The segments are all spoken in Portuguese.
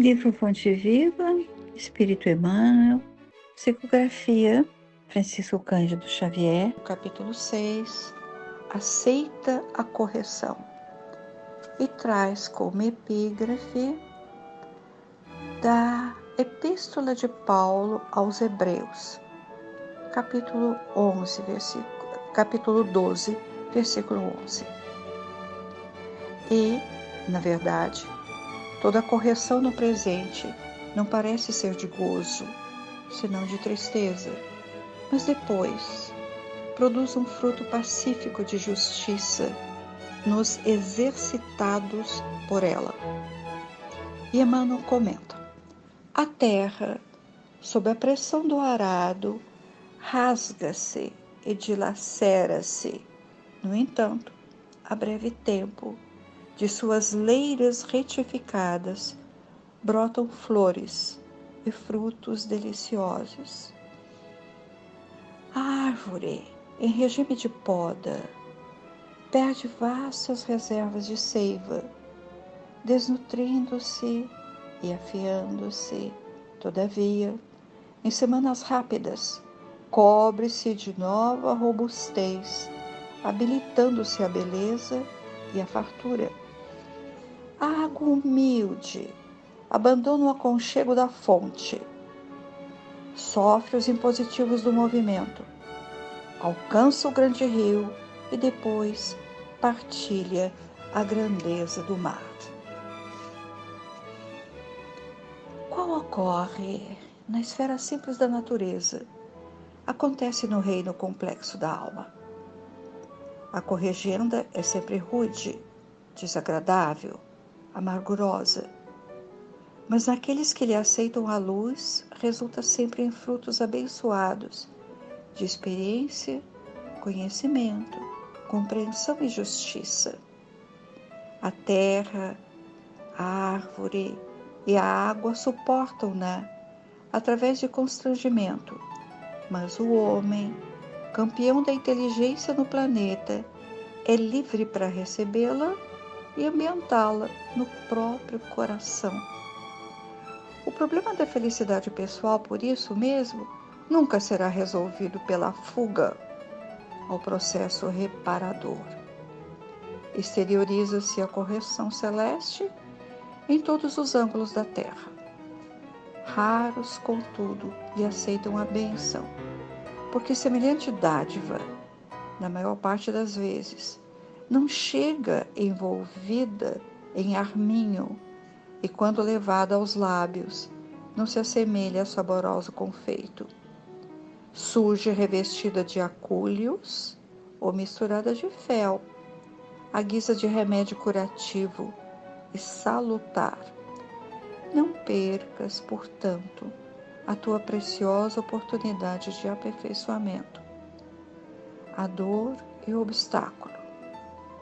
Livro Fonte Viva, Espírito Emmanuel, Psicografia, Francisco Cândido Xavier, capítulo 6, Aceita a correção, e traz como epígrafe da Epístola de Paulo aos Hebreus, capítulo 12, versículo 11. E, na verdade, toda correção no presente não parece ser de gozo, senão de tristeza, mas depois produz um fruto pacífico de justiça nos exercitados por ela. E Emmanuel comenta: a terra, sob a pressão do arado, rasga-se e dilacera-se. No entanto, a breve tempo, de suas leiras retificadas, brotam flores e frutos deliciosos. A árvore, em regime de poda, perde vastas reservas de seiva, desnutrindo-se e afiando-se. Todavia, em semanas rápidas, cobre-se de nova robustez, habilitando-se a beleza e a fartura. A água humilde abandona o aconchego da fonte, sofre os impositivos do movimento, alcança o grande rio e depois partilha a grandeza do mar. Qual ocorre na esfera simples da natureza, acontece no reino complexo da alma. A corrigenda é sempre rude, desagradável, amargurosa, mas naqueles que lhe aceitam a luz, resulta sempre em frutos abençoados de experiência, conhecimento, compreensão e justiça. A terra, a árvore e a água suportam-na através de constrangimento, mas o homem, campeão da inteligência no planeta, é livre para recebê-la e ambientá-la no próprio coração. O problema da felicidade pessoal, por isso mesmo, nunca será resolvido pela fuga ao processo reparador. Exterioriza-se a correção celeste em todos os ângulos da terra. Raros, contudo, lhe aceitam a bênção, porque semelhante dádiva, na maior parte das vezes, não chega envolvida em arminho e, quando levada aos lábios, não se assemelha a saboroso confeito. Surge revestida de acúlios ou misturada de fel, à guisa de remédio curativo e salutar. Não percas, portanto, a tua preciosa oportunidade de aperfeiçoamento. A dor e o obstáculo,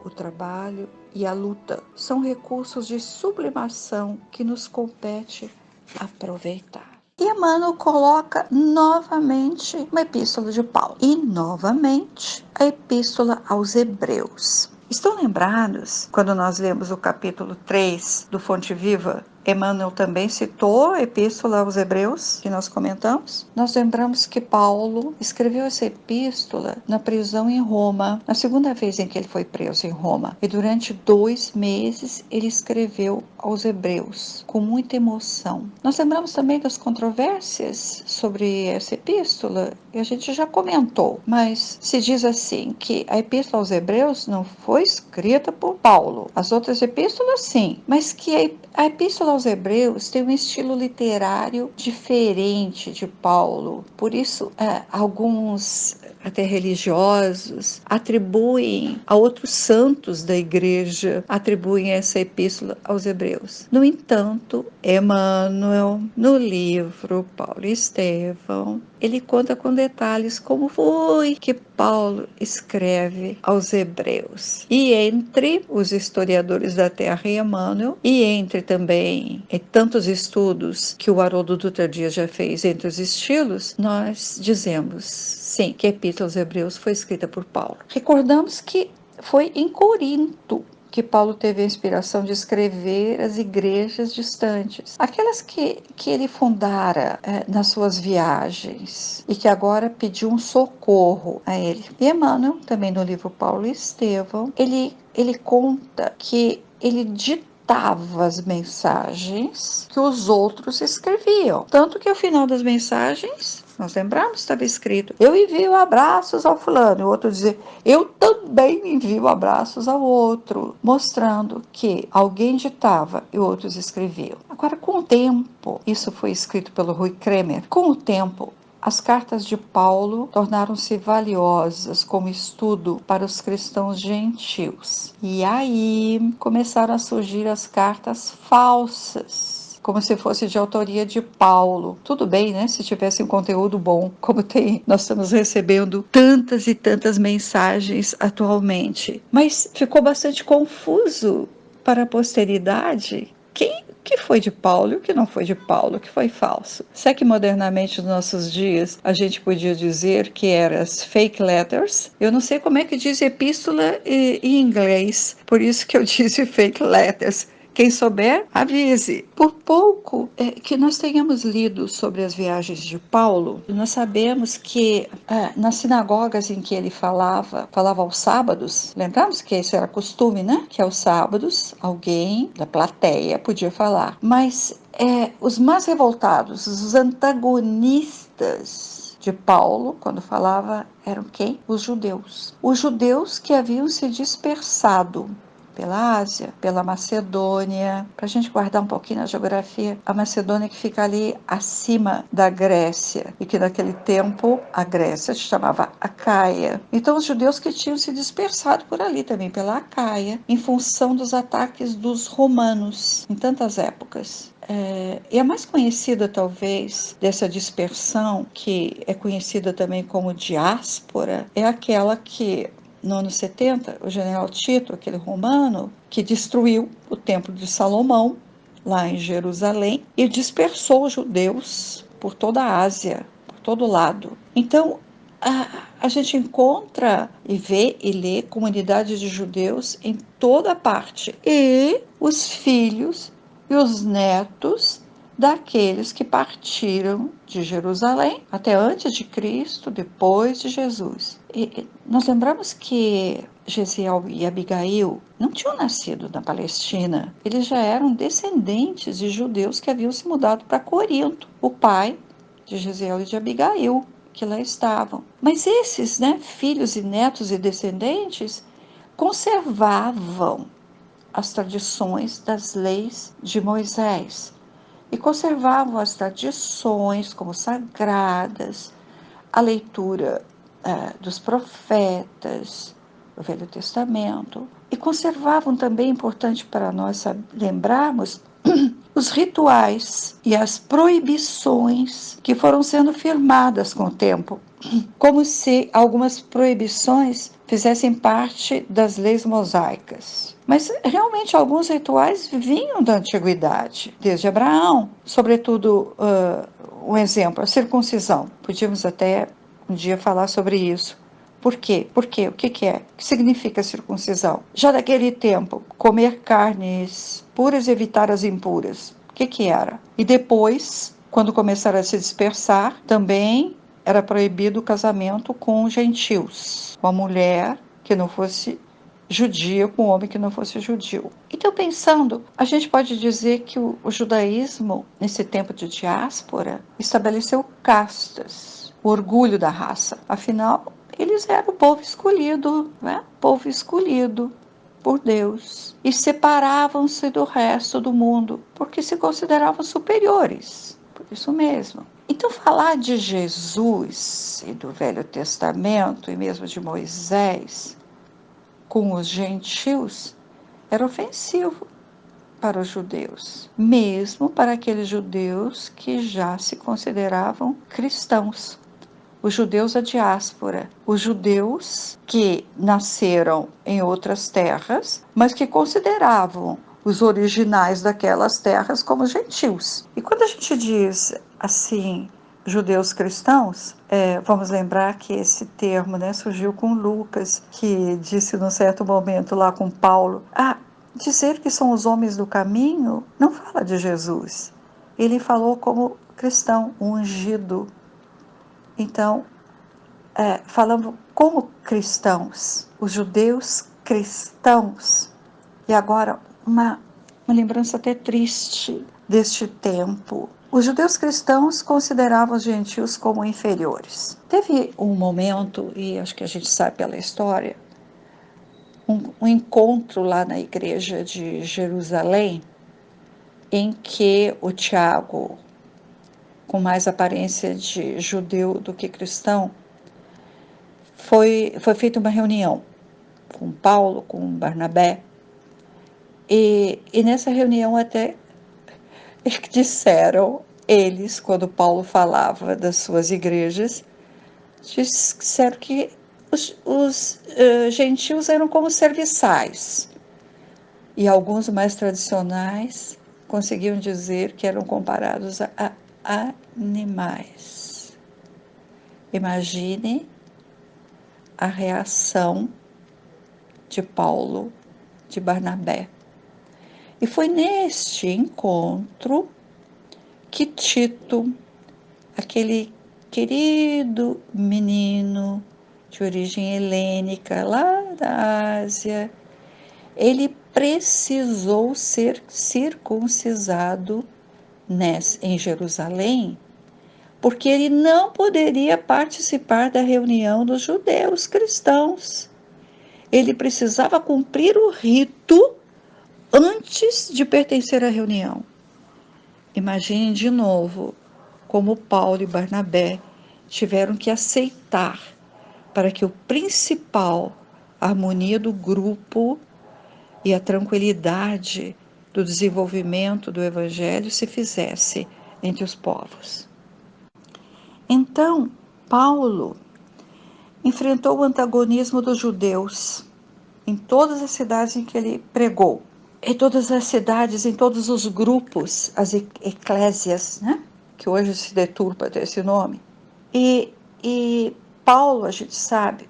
o trabalho e a luta são recursos de sublimação que nos compete aproveitar. E Emmanuel coloca novamente uma epístola de Paulo e novamente a epístola aos Hebreus. Estão lembrados, quando nós lemos o capítulo 3 do Fonte Viva, Emmanuel também citou a epístola aos Hebreus, que nós comentamos? Nós lembramos que Paulo escreveu essa epístola na prisão em Roma, na segunda vez em que ele foi preso em Roma. E durante 2 meses ele escreveu aos Hebreus, com muita emoção. Nós lembramos também das controvérsias sobre essa epístola, e a gente já comentou, mas se diz assim, que a epístola aos Hebreus não foi escrita por Paulo. As outras epístolas, sim, mas que a epístola aos Hebreus tem um estilo literário diferente de Paulo. Por isso, alguns até religiosos atribuem a outros santos da igreja, atribuem essa epístola aos Hebreus. No entanto, Emmanuel, no livro Paulo e Estevão, ele conta com detalhes como foi que Paulo escreve aos Hebreus. E entre os historiadores da Terra e Emmanuel, e entre também tantos estudos que o Haroldo Dutra Dias já fez entre os estilos, nós dizemos, sim, que a Epístola aos Hebreus foi escrita por Paulo. Recordamos que foi em Corinto que Paulo teve a inspiração de escrever as igrejas distantes, aquelas que ele fundara nas suas viagens e que agora pediu um socorro a ele. E Emmanuel, também no livro Paulo e Estevão, ele conta que ele ditava as mensagens que os outros escreviam. Tanto que ao final das mensagens, nós lembramos, estava escrito: eu envio abraços ao fulano. E o outro dizia: eu também envio abraços ao outro. Mostrando que alguém ditava e outros escreviam. Agora, com o tempo, isso foi escrito pelo Rui Kremer, com o tempo, as cartas de Paulo tornaram-se valiosas como estudo para os cristãos gentios. E aí começaram a surgir as cartas falsas, como se fosse de autoria de Paulo. Tudo bem, né? Se tivesse um conteúdo bom, como tem, nós estamos recebendo tantas e tantas mensagens atualmente. Mas ficou bastante confuso para a posteridade o que foi de Paulo e o que não foi de Paulo, o que foi falso. Se é que modernamente nos nossos dias a gente podia dizer que eram as fake letters, eu não sei como é que diz epístola em inglês, por isso que eu disse fake letters. Quem souber, avise. Por pouco que nós tenhamos lido sobre as viagens de Paulo, nós sabemos que nas sinagogas em que ele falava aos sábados, lembramos que esse era costume, né? Que aos sábados alguém da plateia podia falar. Mas os mais revoltados, os antagonistas de Paulo, quando falava, eram quem? Os judeus. Os judeus que haviam se dispersado pela Ásia, pela Macedônia. Para a gente guardar um pouquinho na geografia, a Macedônia que fica ali acima da Grécia, e que naquele tempo a Grécia se chamava Acaia. Então os judeus que tinham se dispersado por ali também, pela Acaia, em função dos ataques dos romanos, em tantas épocas. E a mais conhecida, talvez, dessa dispersão, que é conhecida também como diáspora, é aquela que no ano 70, o general Tito, aquele romano, que destruiu o templo de Salomão, lá em Jerusalém, e dispersou os judeus por toda a Ásia, por todo lado. Então, a gente encontra e vê e lê comunidades de judeus em toda parte. E os filhos e os netos daqueles que partiram de Jerusalém até antes de Cristo, depois de Jesus. E nós lembramos que Gesiel e Abigail não tinham nascido na Palestina, eles já eram descendentes de judeus que haviam se mudado para Corinto, o pai de Gesiel e de Abigail, que lá estavam. Mas esses, filhos e netos e descendentes, conservavam as tradições das leis de Moisés e conservavam as tradições como sagradas, a leitura dos profetas, do Velho Testamento, e conservavam também, importante para nós lembrarmos, os rituais e as proibições que foram sendo firmadas com o tempo, como se algumas proibições fizessem parte das leis mosaicas. Mas realmente alguns rituais vinham da antiguidade, desde Abraão, sobretudo um exemplo, a circuncisão. Podíamos até um dia falar sobre isso. Por quê? O que é? O que significa circuncisão? Já naquele tempo, comer carnes puras e evitar as impuras. O que era? E depois, quando começaram a se dispersar, também era proibido o casamento com gentios, com a mulher que não fosse judia com um homem que não fosse judio. Então, pensando, a gente pode dizer que o judaísmo, nesse tempo de diáspora, estabeleceu castas, o orgulho da raça. Afinal, eles eram o povo escolhido, povo escolhido por Deus, e separavam-se do resto do mundo, porque se consideravam superiores, por isso mesmo. Então, falar de Jesus e do Velho Testamento, e mesmo de Moisés, com os gentios, era ofensivo para os judeus, mesmo para aqueles judeus que já se consideravam cristãos. Os judeus da diáspora, os judeus que nasceram em outras terras, mas que consideravam os originais daquelas terras como gentios. E quando a gente diz assim, judeus cristãos, vamos lembrar que esse termo, né, surgiu com Lucas, que disse num certo momento lá com Paulo, dizer que são os homens do caminho não fala de Jesus. Ele falou como cristão, ungido. Então, falando como cristãos, os judeus cristãos. E agora, uma lembrança até triste deste tempo. Os judeus cristãos consideravam os gentios como inferiores. Teve um momento, e acho que a gente sabe pela história, um encontro lá na igreja de Jerusalém, em que o Tiago, com mais aparência de judeu do que cristão, foi feita uma reunião com Paulo, com Barnabé, e nessa reunião até disseram eles, quando Paulo falava das suas igrejas, disseram que os gentios eram como serviçais, e alguns mais tradicionais conseguiam dizer que eram comparados a animais. Imagine a reação de Paulo, de Barnabé. E foi neste encontro que Tito, aquele querido menino de origem helênica lá da Ásia, ele precisou ser circuncisado em Jerusalém, porque ele não poderia participar da reunião dos judeus cristãos. Ele precisava cumprir o rito antes de pertencer à reunião. Imaginem de novo como Paulo e Barnabé tiveram que aceitar para que o principal, a harmonia do grupo e a tranquilidade do desenvolvimento do evangelho se fizesse entre os povos. Então, Paulo enfrentou o antagonismo dos judeus em todas as cidades em que ele pregou. Em todas as cidades, em todos os grupos, as eclésias, né? Que hoje se deturpa até esse nome. E Paulo, a gente sabe,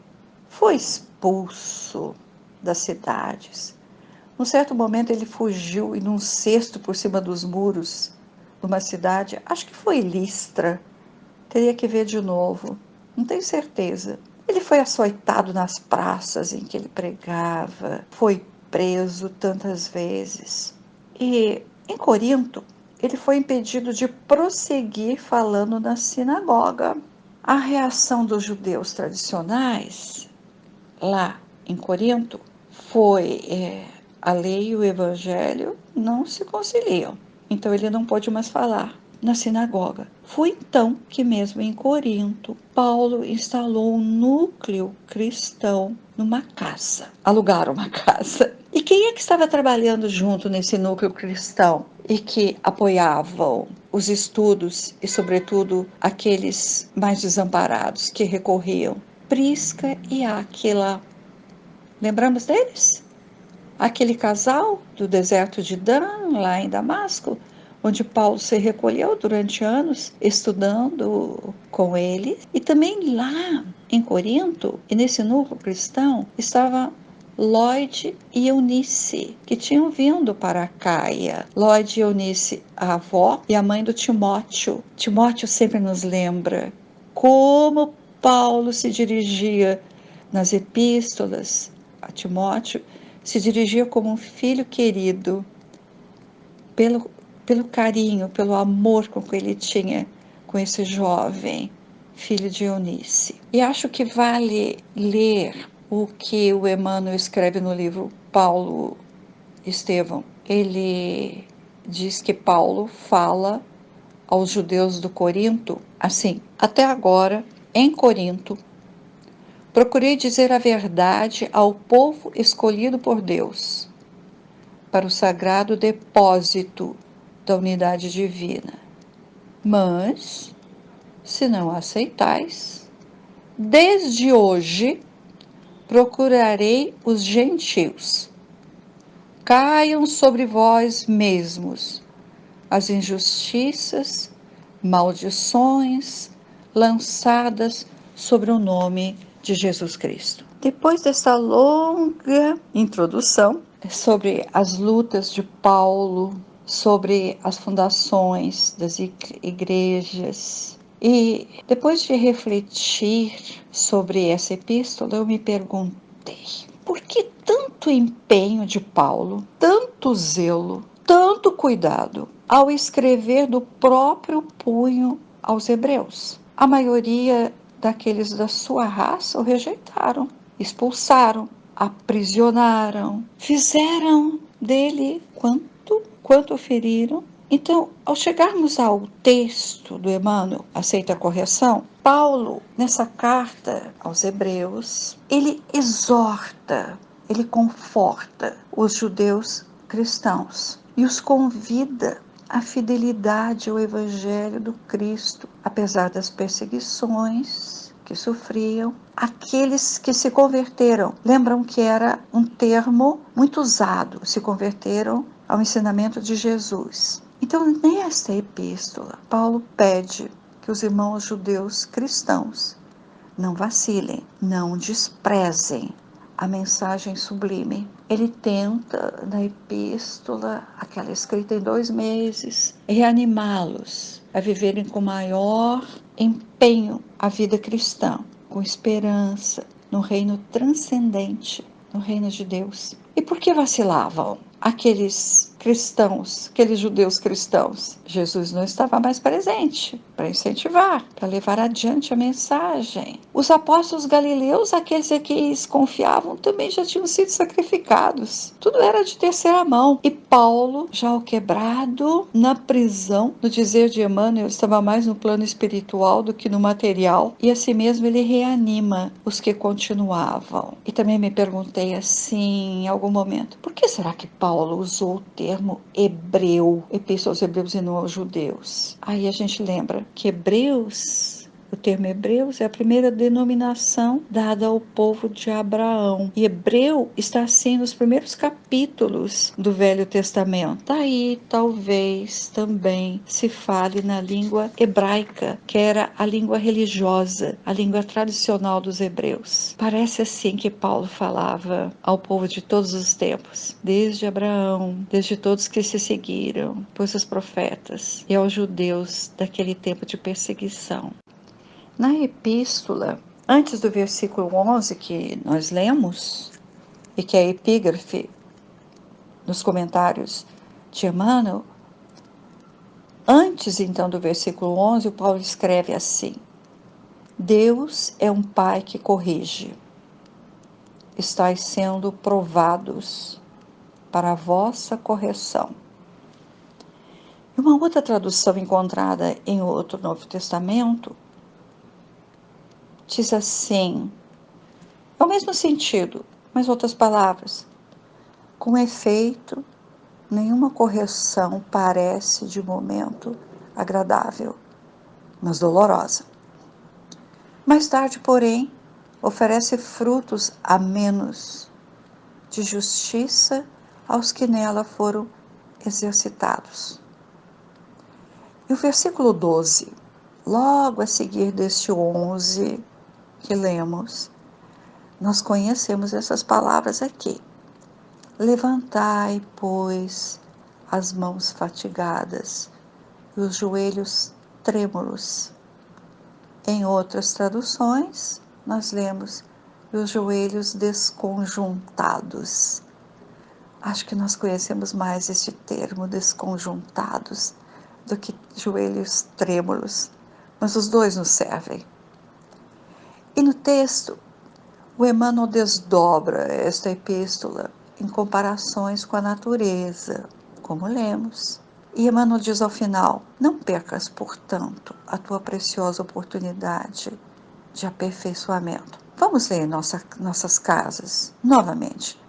foi expulso das cidades. Num certo momento ele fugiu e num cesto por cima dos muros de uma cidade, acho que foi Listra, teria que ver de novo, não tenho certeza. Ele foi açoitado nas praças em que ele pregava, foi preso tantas vezes. E em Corinto, ele foi impedido de prosseguir falando na sinagoga. A reação dos judeus tradicionais lá em Corinto foi a lei e o evangelho não se conciliam. Então ele não pôde mais falar na sinagoga. Foi então que mesmo em Corinto, Paulo instalou um núcleo cristão numa casa. Alugaram uma casa. E quem é que estava trabalhando junto nesse núcleo cristão e que apoiavam os estudos e, sobretudo, aqueles mais desamparados que recorriam? Prisca e Áquila. Lembramos deles? Aquele casal do deserto de Dan, lá em Damasco, onde Paulo se recolheu durante anos estudando com ele. E também lá em Corinto, e nesse núcleo cristão, estava Lloyd e Eunice, que tinham vindo para Caia. Lloyd e Eunice, a avó e a mãe do Timóteo. Timóteo sempre nos lembra como Paulo se dirigia nas epístolas a Timóteo, se dirigia como um filho querido, pelo carinho, pelo amor com que ele tinha com esse jovem filho de Eunice. E acho que vale ler o que o Emmanuel escreve no livro Paulo Estevão. Ele diz que Paulo fala aos judeus do Corinto assim: até agora, em Corinto, procurei dizer a verdade ao povo escolhido por Deus para o sagrado depósito da unidade divina. Mas, se não aceitais, desde hoje procurarei os gentios. Caiam sobre vós mesmos as injustiças maldições lançadas sobre o nome de Jesus Cristo. Depois dessa longa introdução sobre as lutas de Paulo, sobre as fundações das igrejas, e depois de refletir sobre essa epístola, eu me perguntei: por que tanto empenho de Paulo, tanto zelo, tanto cuidado ao escrever do próprio punho aos hebreus? A maioria daqueles da sua raça o rejeitaram, expulsaram, aprisionaram, fizeram dele quanto feriram. Então, ao chegarmos ao texto do Emmanuel, Aceita a Correção, Paulo, nessa carta aos Hebreus, ele exorta, ele conforta os judeus cristãos e os convida à fidelidade ao Evangelho do Cristo, apesar das perseguições que sofriam. Aqueles que se converteram, lembram que era um termo muito usado, se converteram ao ensinamento de Jesus. Então, nesta epístola, Paulo pede que os irmãos judeus cristãos não vacilem, não desprezem a mensagem sublime. Ele tenta, na epístola, aquela escrita em 2 meses, reanimá-los a viverem com maior empenho a vida cristã, com esperança no reino transcendente, no reino de Deus. E por que vacilavam aqueles cristãos, aqueles judeus cristãos? Jesus não estava mais presente para incentivar, para levar adiante a mensagem. Os apóstolos galileus, aqueles que eles confiavam, também já tinham sido sacrificados. Tudo era de terceira mão. E Paulo, já ao quebrado, na prisão, no dizer de Emmanuel, estava mais no plano espiritual do que no material, e assim mesmo ele reanima os que continuavam. E também me perguntei assim, em algum momento, por que será que Paulo usou o termo hebreu, epístola aos hebreus e não aos judeus? Aí a gente lembra que Hebreus, o termo Hebreus é a primeira denominação dada ao povo de Abraão. E Hebreu está assim nos primeiros capítulos do Velho Testamento. Daí talvez também se fale na língua hebraica, que era a língua religiosa, a língua tradicional dos hebreus. Parece assim que Paulo falava ao povo de todos os tempos, desde Abraão, desde todos que se seguiram, pois os profetas, e aos judeus daquele tempo de perseguição. Na epístola, antes do versículo 11 que nós lemos, e que é a epígrafe nos comentários de Emmanuel, antes então do versículo 11, o Paulo escreve assim: Deus é um Pai que corrige. Estais sendo provados para a vossa correção. E uma outra tradução encontrada em outro Novo Testamento diz assim, é o mesmo sentido, mas outras palavras. Com efeito, nenhuma correção parece de momento agradável, mas dolorosa. Mais tarde, porém, oferece frutos amenos de justiça aos que nela foram exercitados. E o versículo 12, logo a seguir deste 11 que lemos, nós conhecemos essas palavras aqui. Levantai, pois, as mãos fatigadas e os joelhos trêmulos. Em outras traduções, nós lemos e os joelhos desconjuntados. Acho que nós conhecemos mais este termo, desconjuntados, do que joelhos trêmulos, mas os dois nos servem. E no texto, o Emmanuel desdobra esta epístola em comparações com a natureza, como lemos. E Emmanuel diz ao final: não percas, portanto, a tua preciosa oportunidade de aperfeiçoamento. Vamos ler em nossas casas, novamente,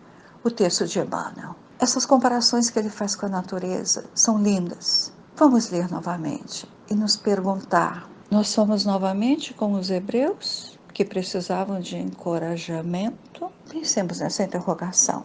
o texto de Emmanuel. Essas comparações que ele faz com a natureza são lindas. Vamos ler novamente e nos perguntar: nós somos novamente como os hebreus, que precisavam de encorajamento? Pensemos nessa interrogação.